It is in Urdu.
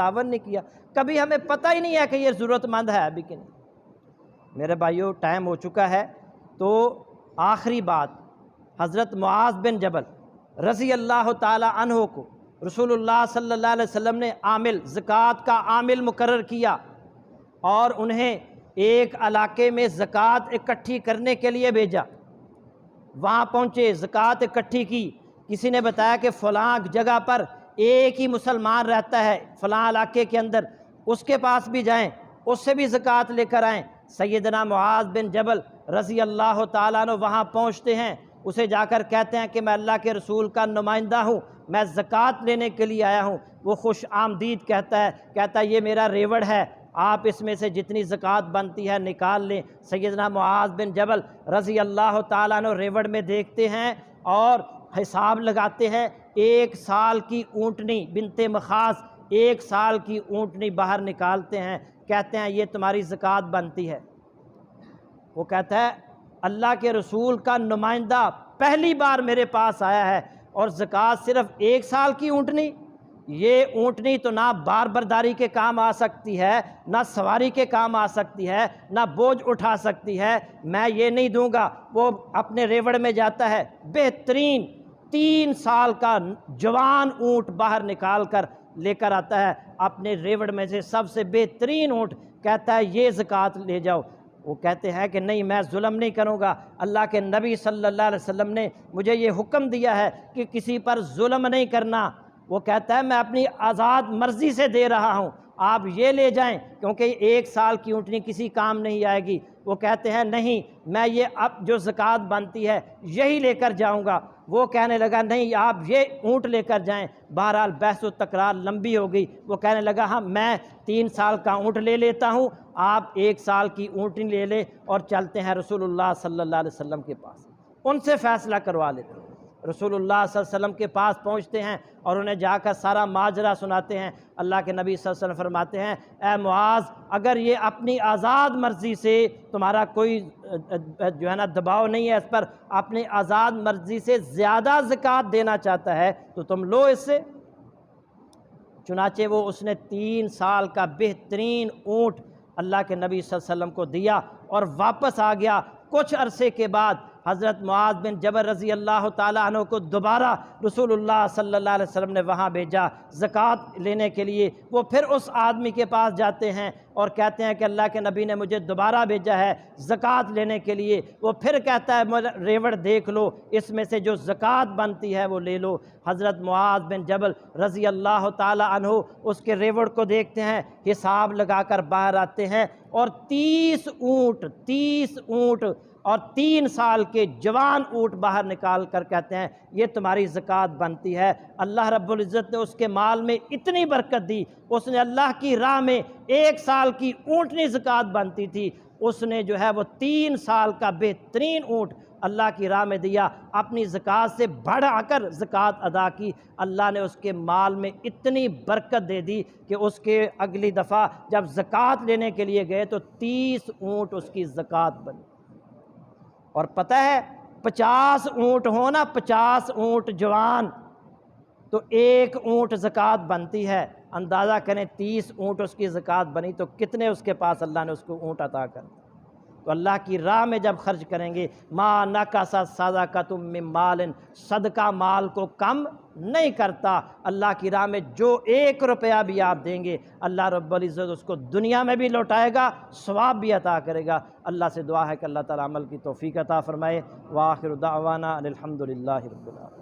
تعاون نہیں کیا، کبھی ہمیں پتہ ہی نہیں ہے کہ یہ ضرورت مند ہے ابھی کہ نہیں۔ میرے بھائیو ٹائم ہو چکا ہے، تو آخری بات، حضرت معاذ بن جبل رضی اللہ تعالی عنہ کو رسول اللہ صلی اللہ علیہ وسلم نے زکوٰۃ کا عامل مقرر کیا، اور انہیں ایک علاقے میں زکوٰۃ اکٹھی کرنے کے لیے بھیجا۔ وہاں پہنچے، زکوٰۃ اکٹھی کی، کسی نے بتایا کہ فلاں جگہ پر ایک ہی مسلمان رہتا ہے فلاں علاقے کے اندر، اس کے پاس بھی جائیں، اس سے بھی زکوٰۃ لے کر آئیں۔ سیدنا معاذ بن جبل رضی اللہ تعالیٰ عنہ وہاں پہنچتے ہیں، اسے جا کر کہتے ہیں کہ میں اللہ کے رسول کا نمائندہ ہوں، میں زکوٰۃ لینے کے لیے آیا ہوں۔ وہ خوش آمدید کہتا ہے یہ میرا ریوڑ ہے، آپ اس میں سے جتنی زکوٰۃ بنتی ہے نکال لیں۔ سیدنا معاذ بن جبل رضی اللہ تعالیٰ عنہ ریوڑ میں دیکھتے ہیں اور حساب لگاتے ہیں، 1 سال کی اونٹنی بنت مخاص، 1 سال کی اونٹنی باہر نکالتے ہیں، کہتے ہیں یہ تمہاری زکوٰۃ بنتی ہے۔ وہ کہتا ہے اللہ کے رسول کا نمائندہ پہلی بار میرے پاس آیا ہے، اور زکوٰۃ صرف 1 سال کی اونٹنی؟ یہ اونٹنی تو نہ بار برداری کے کام آ سکتی ہے، نہ سواری کے کام آ سکتی ہے، نہ بوجھ اٹھا سکتی ہے، میں یہ نہیں دوں گا۔ وہ اپنے ریوڑ میں جاتا ہے، بہترین 3 سال کا جوان اونٹ باہر نکال کر لے کر آتا ہے، اپنے ریوڑ میں سے سب سے بہترین اونٹ، کہتا ہے یہ زکوٰۃ لے جاؤ۔ وہ کہتے ہیں کہ نہیں، میں ظلم نہیں کروں گا، اللہ کے نبی صلی اللہ علیہ وسلم نے مجھے یہ حکم دیا ہے کہ کسی پر ظلم نہیں کرنا۔ وہ کہتا ہے میں اپنی آزاد مرضی سے دے رہا ہوں، آپ یہ لے جائیں، کیونکہ 1 سال کی اونٹنی کسی کام نہیں آئے گی۔ وہ کہتے ہیں نہیں، میں یہ اب جو زکوٰۃ بنتی ہے یہی لے کر جاؤں گا۔ وہ کہنے لگا نہیں، آپ یہ اونٹ لے کر جائیں۔ بہرحال بحث و تکرار لمبی ہو گئی، وہ کہنے لگا ہاں میں 3 سال کا اونٹ لے لیتا ہوں، آپ 1 سال کی اونٹنی لے لیں، اور چلتے ہیں رسول اللہ صلی اللہ علیہ وسلم کے پاس، ان سے فیصلہ کروا لیتے ہیں۔ رسول اللہ صلی اللہ علیہ وسلم کے پاس پہنچتے ہیں اور انہیں جا کر سارا ماجرا سناتے ہیں۔ اللہ کے نبی صلی اللہ علیہ وسلم فرماتے ہیں اے معاذ، اگر یہ اپنی آزاد مرضی سے، تمہارا کوئی جو ہے نا دباؤ نہیں ہے اس پر، اپنی آزاد مرضی سے زیادہ زکوٰۃ دینا چاہتا ہے تو تم لو اس سے۔ چنانچہ وہ اس نے 3 سال کا بہترین اونٹ اللہ کے نبی صلی اللہ علیہ وسلم کو دیا اور واپس آ گیا۔ کچھ عرصے کے بعد حضرت معاذ بن جبل رضی اللہ تعالیٰ عنہ کو دوبارہ رسول اللہ صلی اللہ علیہ وسلم نے وہاں بھیجا زکوٰۃ لینے کے لیے۔ وہ پھر اس آدمی کے پاس جاتے ہیں اور کہتے ہیں کہ اللہ کے نبی نے مجھے دوبارہ بھیجا ہے زکوٰۃ لینے کے لیے۔ وہ پھر کہتا ہے ریوڑ دیکھ لو، اس میں سے جو زکوٰۃ بنتی ہے وہ لے لو۔ حضرت معاذ بن جبل رضی اللہ تعالیٰ عنہ اس کے ریوڑ کو دیکھتے ہیں، حساب لگا کر باہر آتے ہیں، اور 30 اونٹ اور 3 سال کے جوان اونٹ باہر نکال کر کہتے ہیں یہ تمہاری زکوٰۃ بنتی ہے۔ اللہ رب العزت نے اس کے مال میں اتنی برکت دی، اس نے اللہ کی راہ میں 1 سال کی اونٹنی زکوٰۃ بنتی تھی، اس نے جو ہے وہ 3 سال کا بہترین اونٹ اللہ کی راہ میں دیا، اپنی زکوٰۃ سے بڑھا کر زکوٰۃ ادا کی۔ اللہ نے اس کے مال میں اتنی برکت دے دی کہ اس کے اگلی دفعہ جب زکوٰۃ لینے کے لیے گئے تو 30 اونٹ اس کی زکوٰۃ بنی۔ اور پتہ ہے 50 اونٹ ہوں نا، 50 اونٹ جوان، تو 1 اونٹ زکوٰۃ بنتی ہے۔ اندازہ کریں 30 اونٹ اس کی زکوٰۃ بنی تو کتنے اس کے پاس اللہ نے اس کو اونٹ عطا کر۔ تو اللہ کی راہ میں جب خرچ کریں گے، ما نقص صدقۃ من مال، صدقہ مال کو کم نہیں کرتا۔ اللہ کی راہ میں جو 1 روپیہ بھی آپ دیں گے، اللہ رب العزت اس کو دنیا میں بھی لوٹائے گا، ثواب بھی عطا کرے گا۔ اللہ سے دعا ہے کہ اللہ تعالیٰ عمل کی توفیق عطا فرمائے۔ وآخر دعوانا ان الحمد للہ رب العالمین۔